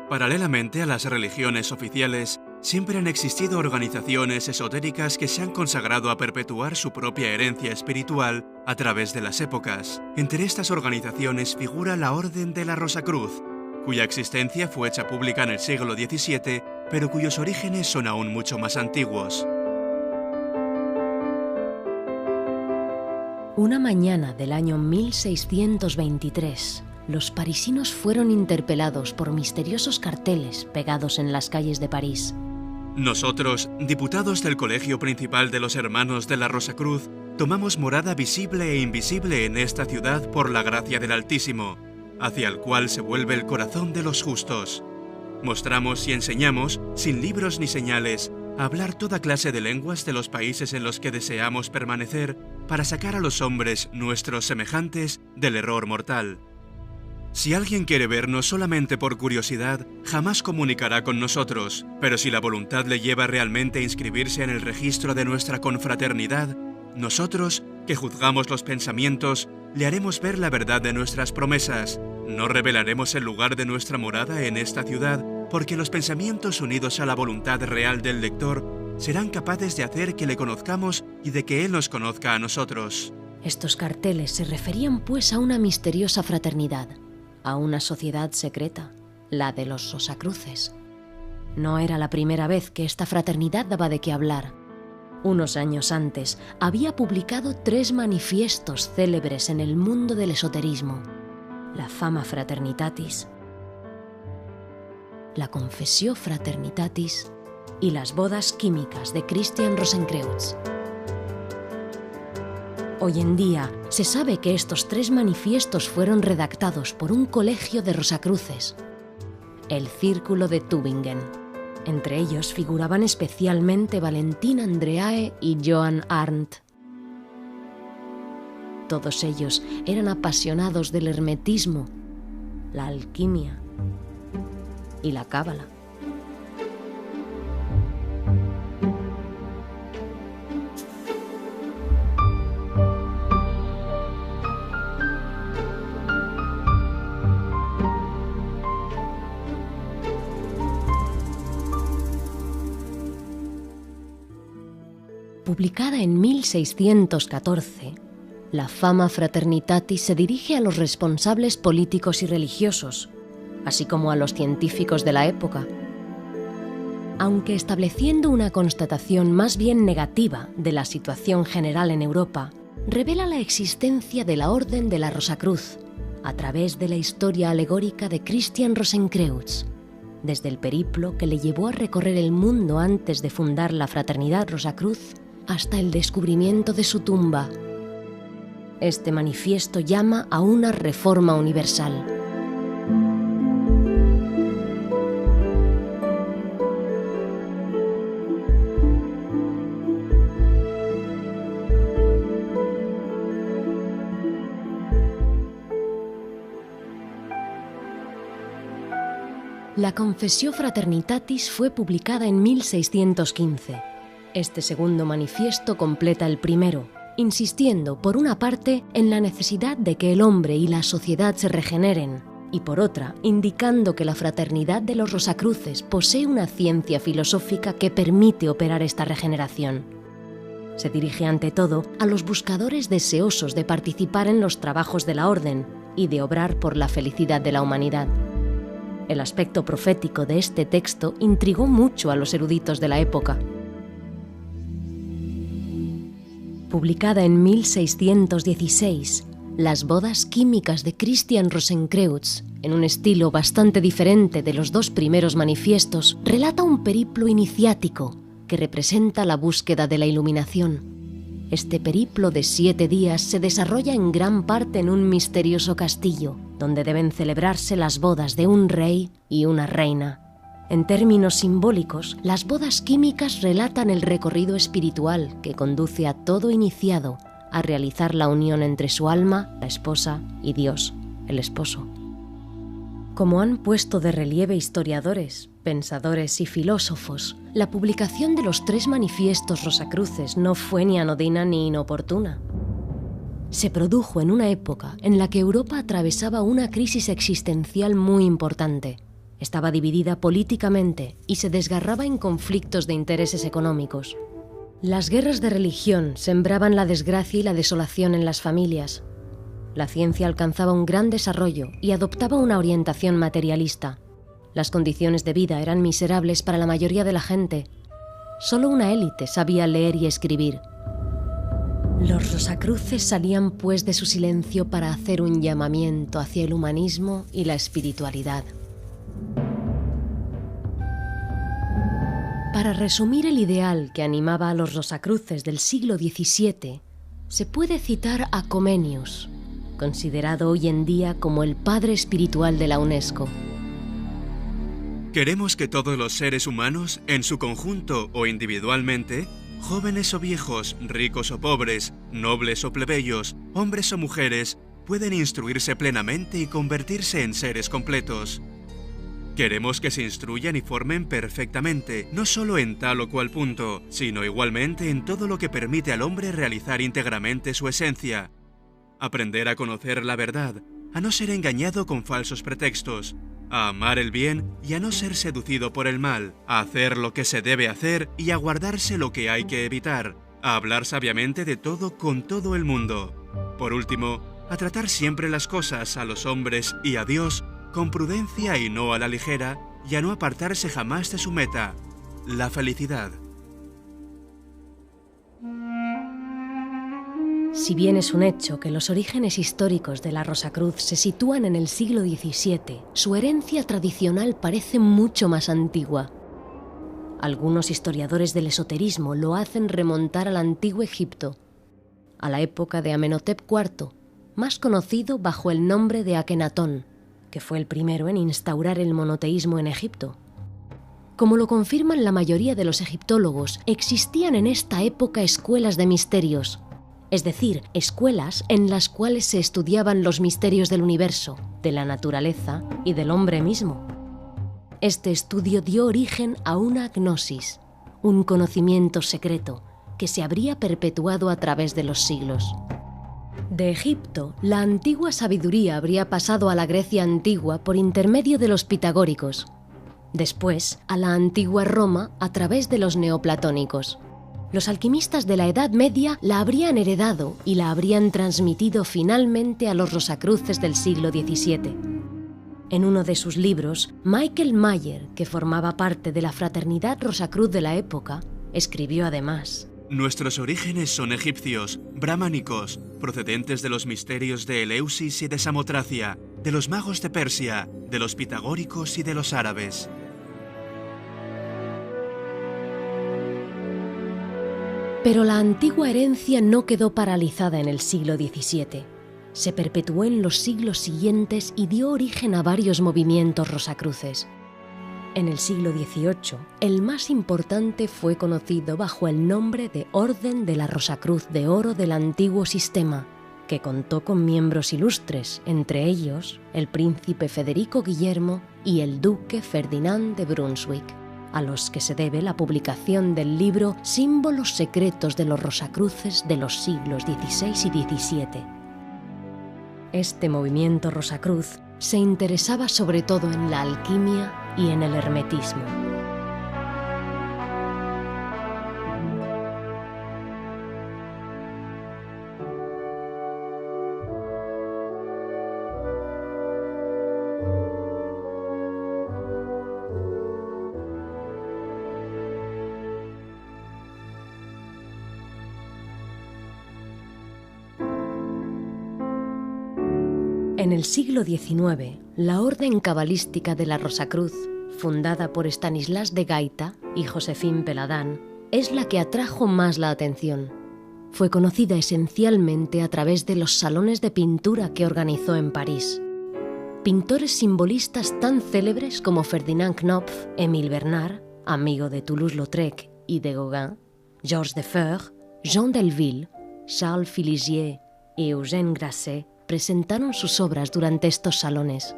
Paralelamente a las religiones oficiales, siempre han existido organizaciones esotéricas que se han consagrado a perpetuar su propia herencia espiritual a través de las épocas. Entre estas organizaciones figura la Orden de la Rosacruz, cuya existencia fue hecha pública en el siglo XVII, pero cuyos orígenes son aún mucho más antiguos. Una mañana del año 1623, los parisinos fueron interpelados por misteriosos carteles pegados en las calles de París. Nosotros, diputados del Colegio Principal de los Hermanos de la Rosacruz, tomamos morada visible e invisible en esta ciudad por la gracia del Altísimo, hacia el cual se vuelve el corazón de los justos. Mostramos y enseñamos, sin libros ni señales, a hablar toda clase de lenguas de los países en los que deseamos permanecer para sacar a los hombres, nuestros semejantes, del error mortal. Si alguien quiere vernos solamente por curiosidad, jamás comunicará con nosotros, pero si la voluntad le lleva realmente a inscribirse en el registro de nuestra confraternidad, nosotros, que juzgamos los pensamientos, le haremos ver la verdad de nuestras promesas. No revelaremos el lugar de nuestra morada en esta ciudad, porque los pensamientos unidos a la voluntad real del lector serán capaces de hacer que le conozcamos y de que él nos conozca a nosotros. Estos carteles se referían pues a una misteriosa fraternidad, a una sociedad secreta, la de los Rosacruces. No era la primera vez que esta fraternidad daba de qué hablar. Unos años antes había publicado 3 manifiestos célebres en el mundo del esoterismo: la Fama Fraternitatis, la Confessio Fraternitatis y las bodas químicas de Christian Rosenkreutz. Hoy en día se sabe que estos 3 manifiestos fueron redactados por un colegio de Rosacruces, el Círculo de Tübingen. Entre ellos figuraban especialmente Valentin Andreae y Johann Arndt. Todos ellos eran apasionados del hermetismo, la alquimia y la cábala. Publicada en 1614, la Fama Fraternitatis se dirige a los responsables políticos y religiosos, así como a los científicos de la época. Aunque estableciendo una constatación más bien negativa de la situación general en Europa, revela la existencia de la Orden de la Rosacruz a través de la historia alegórica de Christian Rosenkreutz, desde el periplo que le llevó a recorrer el mundo antes de fundar la Fraternidad Rosacruz hasta el descubrimiento de su tumba. Este manifiesto llama a una reforma universal. La Confessio Fraternitatis fue publicada en 1615. Este segundo manifiesto completa el primero, insistiendo, por una parte, en la necesidad de que el hombre y la sociedad se regeneren, y por otra, indicando que la fraternidad de los Rosacruces posee una ciencia filosófica que permite operar esta regeneración. Se dirige ante todo a los buscadores deseosos de participar en los trabajos de la orden y de obrar por la felicidad de la humanidad. El aspecto profético de este texto intrigó mucho a los eruditos de la época. Publicada en 1616, Las bodas químicas de Christian Rosenkreutz, en un estilo bastante diferente de los 2 primeros manifiestos, relata un periplo iniciático que representa la búsqueda de la iluminación. Este periplo de 7 días se desarrolla en gran parte en un misterioso castillo, donde deben celebrarse las bodas de un rey y una reina. En términos simbólicos, las bodas químicas relatan el recorrido espiritual que conduce a todo iniciado a realizar la unión entre su alma, la esposa, y Dios, el esposo. Como han puesto de relieve historiadores, pensadores y filósofos, la publicación de los 3 manifiestos rosacruces no fue ni anodina ni inoportuna. Se produjo en una época en la que Europa atravesaba una crisis existencial muy importante, Estaba dividida políticamente y se desgarraba en conflictos de intereses económicos. Las guerras de religión sembraban la desgracia y la desolación en las familias. La ciencia alcanzaba un gran desarrollo y adoptaba una orientación materialista. Las condiciones de vida eran miserables para la mayoría de la gente. Solo una élite sabía leer y escribir. Los Rosacruces salían pues de su silencio para hacer un llamamiento hacia el humanismo y la espiritualidad. Para resumir el ideal que animaba a los Rosacruces del siglo XVII, se puede citar a Comenius, considerado hoy en día como el padre espiritual de la UNESCO. Queremos que todos los seres humanos, en su conjunto o individualmente, jóvenes o viejos, ricos o pobres, nobles o plebeyos, hombres o mujeres, pueden instruirse plenamente y convertirse en seres completos. Queremos que se instruyan y formen perfectamente, no solo en tal o cual punto, sino igualmente en todo lo que permite al hombre realizar íntegramente su esencia. Aprender a conocer la verdad, a no ser engañado con falsos pretextos, a amar el bien y a no ser seducido por el mal, a hacer lo que se debe hacer y a guardarse lo que hay que evitar, a hablar sabiamente de todo con todo el mundo. Por último, a tratar siempre las cosas, a los hombres y a Dios, con prudencia y no a la ligera, y a no apartarse jamás de su meta, la felicidad. Si bien es un hecho que los orígenes históricos de la Rosacruz se sitúan en el siglo XVII, su herencia tradicional parece mucho más antigua. Algunos historiadores del esoterismo lo hacen remontar al antiguo Egipto, a la época de Amenhotep IV, más conocido bajo el nombre de Akenatón, que fue el primero en instaurar el monoteísmo en Egipto. Como lo confirman la mayoría de los egiptólogos, existían en esta época escuelas de misterios, es decir, escuelas en las cuales se estudiaban los misterios del universo, de la naturaleza y del hombre mismo. Este estudio dio origen a una gnosis, un conocimiento secreto que se habría perpetuado a través de los siglos. De Egipto, la antigua sabiduría habría pasado a la Grecia antigua por intermedio de los pitagóricos, después a la antigua Roma a través de los neoplatónicos. Los alquimistas de la Edad Media la habrían heredado y la habrían transmitido finalmente a los Rosacruces del siglo XVII. En uno de sus libros, Michael Mayer, que formaba parte de la fraternidad Rosacruz de la época, escribió además: Nuestros orígenes son egipcios, brahmánicos, procedentes de los misterios de Eleusis y de Samotracia, de los magos de Persia, de los pitagóricos y de los árabes. Pero la antigua herencia no quedó paralizada en el siglo XVII. Se perpetuó en los siglos siguientes y dio origen a varios movimientos rosacruces. En el siglo XVIII, el más importante fue conocido bajo el nombre de Orden de la Rosacruz de Oro del Antiguo Sistema, que contó con miembros ilustres, entre ellos el príncipe Federico Guillermo y el duque Ferdinand de Brunswick, a los que se debe la publicación del libro Símbolos secretos de los Rosacruces de los siglos XVI y XVII. Este movimiento Rosacruz se interesaba sobre todo en la alquimia y en el hermetismo. En el siglo XIX, la orden cabalística de la Rosacruz, fundada por Stanislas de Gaita y Joséphine Péladan, es la que atrajo más la atención. Fue conocida esencialmente a través de los salones de pintura que organizó en París. Pintores simbolistas tan célebres como Ferdinand Knopf, Émile Bernard, amigo de Toulouse-Lautrec y de Gauguin, Georges Defeurs, Jean Delville, Charles Filigier y Eugène Grasset presentaron sus obras durante estos salones.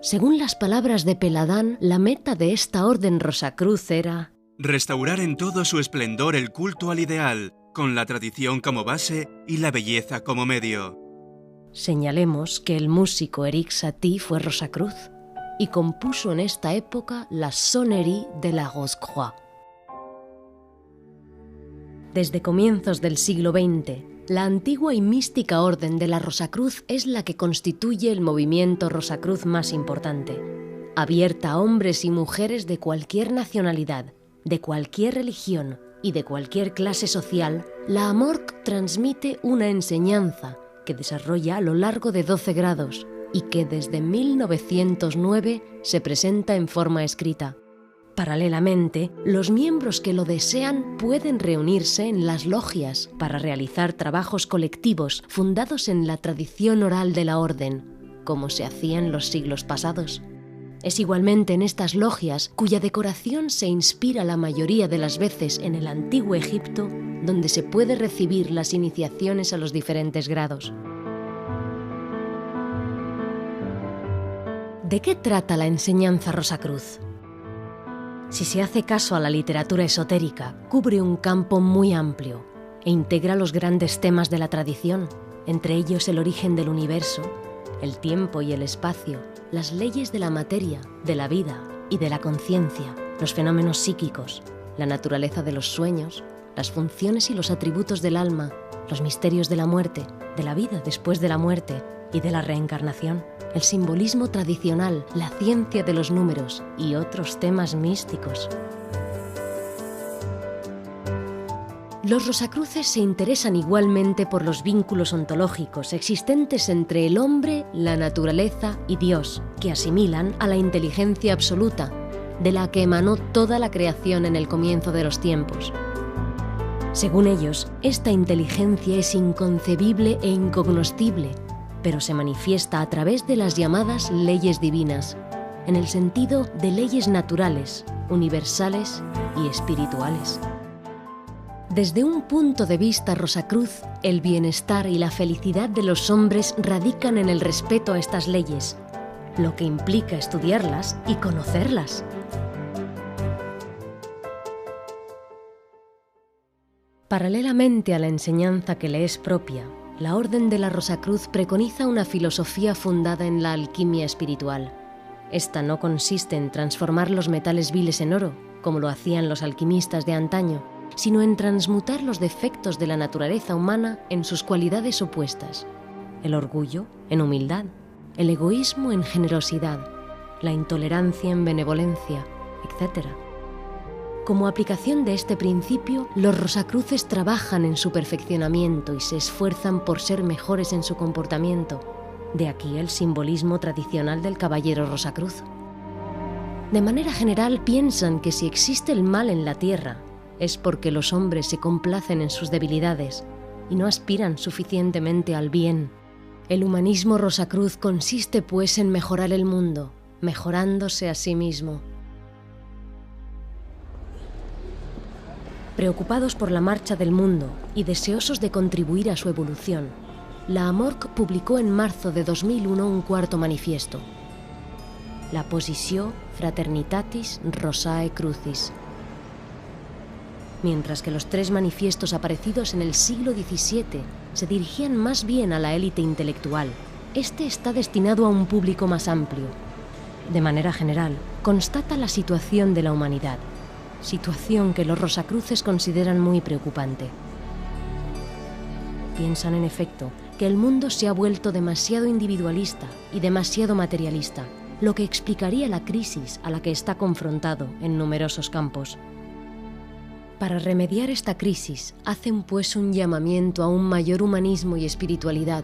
Según las palabras de Péladan, la meta de esta orden Rosacruz era restaurar en todo su esplendor el culto al ideal, con la tradición como base y la belleza como medio. Señalemos que el músico Erik Satie fue Rosacruz. y compuso en esta época la Sonnerie de la Rose-Croix. Desde comienzos del siglo XX, la antigua y mística Orden de la Rosacruz es la que constituye el movimiento Rosacruz más importante, abierta a hombres y mujeres de cualquier nacionalidad, de cualquier religión y de cualquier clase social. La AMORC transmite una enseñanza que desarrolla a lo largo de 12 grados y que desde 1909 se presenta en forma escrita. Paralelamente, los miembros que lo desean pueden reunirse en las logias para realizar trabajos colectivos fundados en la tradición oral de la orden, como se hacía en los siglos pasados. Es igualmente en estas logias, cuya decoración se inspira la mayoría de las veces en el antiguo Egipto, donde se puede recibir las iniciaciones a los diferentes grados. ¿De qué trata la enseñanza Rosacruz? Si se hace caso a la literatura esotérica, cubre un campo muy amplio e integra los grandes temas de la tradición, entre ellos el origen del universo, el tiempo y el espacio, las leyes de la materia, de la vida y de la conciencia, los fenómenos psíquicos, la naturaleza de los sueños, las funciones y los atributos del alma, los misterios de la muerte, de la vida después de la muerte y de la reencarnación, el simbolismo tradicional, la ciencia de los números y otros temas místicos. Los Rosacruces se interesan igualmente por los vínculos ontológicos existentes entre el hombre, la naturaleza y Dios, que asimilan a la inteligencia absoluta, de la que emanó toda la creación en el comienzo de los tiempos. Según ellos, esta inteligencia es inconcebible e incognoscible, pero se manifiesta a través de las llamadas leyes divinas, en el sentido de leyes naturales, universales y espirituales. Desde un punto de vista Rosacruz, el bienestar y la felicidad de los hombres radican en el respeto a estas leyes, lo que implica estudiarlas y conocerlas. Paralelamente a la enseñanza que le es propia, la Orden de la Rosacruz preconiza una filosofía fundada en la alquimia espiritual. Esta no consiste en transformar los metales viles en oro, como lo hacían los alquimistas de antaño, sino en transmutar los defectos de la naturaleza humana en sus cualidades opuestas: el orgullo en humildad, el egoísmo en generosidad, la intolerancia en benevolencia, etc. Como aplicación de este principio, los Rosacruces trabajan en su perfeccionamiento y se esfuerzan por ser mejores en su comportamiento. De aquí el simbolismo tradicional del caballero Rosacruz. De manera general, piensan que si existe el mal en la tierra, es porque los hombres se complacen en sus debilidades y no aspiran suficientemente al bien. El humanismo Rosacruz consiste, pues, en mejorar el mundo, mejorándose a sí mismo. Preocupados por la marcha del mundo y deseosos de contribuir a su evolución, la AMORC publicó en marzo de 2001 un cuarto manifiesto: La Posició Fraternitatis Rosae Crucis. Mientras que los 3 manifiestos aparecidos en el siglo XVII se dirigían más bien a la élite intelectual, este está destinado a un público más amplio. De manera general, constata la situación de la humanidad, situación que los Rosacruces consideran muy preocupante. Piensan, en efecto, que el mundo se ha vuelto demasiado individualista y demasiado materialista, lo que explicaría la crisis a la que está confrontado en numerosos campos. Para remediar esta crisis, hacen pues un llamamiento a un mayor humanismo y espiritualidad,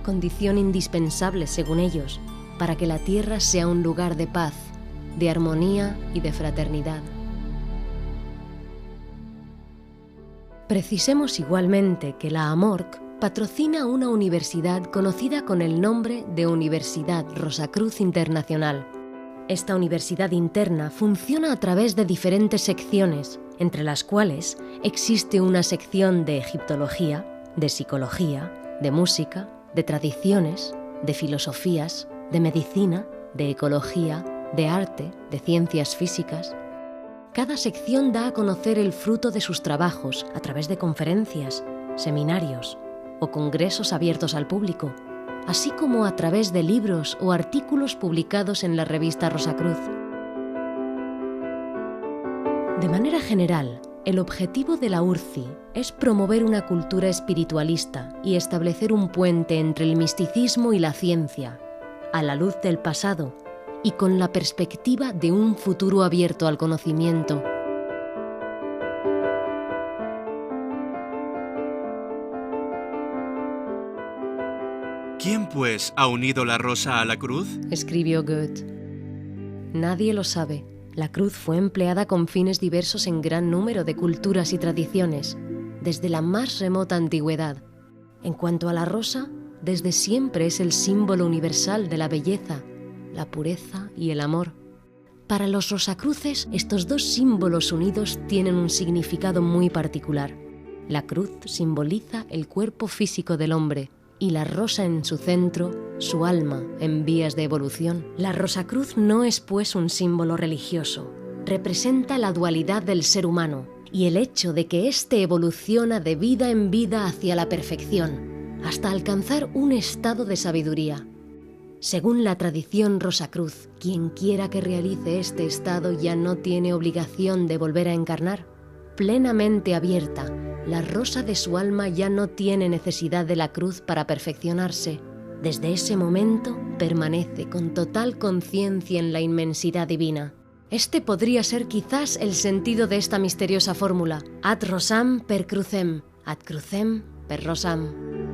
condición indispensable, según ellos, para que la tierra sea un lugar de paz, de armonía y de fraternidad. Precisemos igualmente que la AMORC patrocina una universidad conocida con el nombre de Universidad Rosacruz Internacional. Esta universidad interna funciona a través de diferentes secciones, entre las cuales existe una sección de egiptología, de psicología, de música, de tradiciones, de filosofías, de medicina, de ecología, de arte, de ciencias físicas. Cada sección da a conocer el fruto de sus trabajos a través de conferencias, seminarios o congresos abiertos al público, así como a través de libros o artículos publicados en la revista Rosacruz. De manera general, el objetivo de la URCI es promover una cultura espiritualista y establecer un puente entre el misticismo y la ciencia, a la luz del pasado y con la perspectiva de un futuro abierto al conocimiento. ¿Quién, pues, ha unido la rosa a la cruz? Escribió Goethe. Nadie lo sabe. La cruz fue empleada con fines diversos en gran número de culturas y tradiciones, desde la más remota antigüedad. En cuanto a la rosa, desde siempre es el símbolo universal de la belleza, la pureza y el amor. Para los rosacruces, estos dos símbolos unidos tienen un significado muy particular. La cruz simboliza el cuerpo físico del hombre y la rosa en su centro, su alma en vías de evolución. La rosacruz no es pues un símbolo religioso. Representa la dualidad del ser humano y el hecho de que éste evoluciona de vida en vida hacia la perfección, hasta alcanzar un estado de sabiduría. Según la tradición Rosacruz, quien quiera que realice este estado ya no tiene obligación de volver a encarnar. Plenamente abierta, la rosa de su alma ya no tiene necesidad de la cruz para perfeccionarse. Desde ese momento permanece con total conciencia en la inmensidad divina. Este podría ser quizás el sentido de esta misteriosa fórmula: ad rosam per crucem, ad crucem per rosam.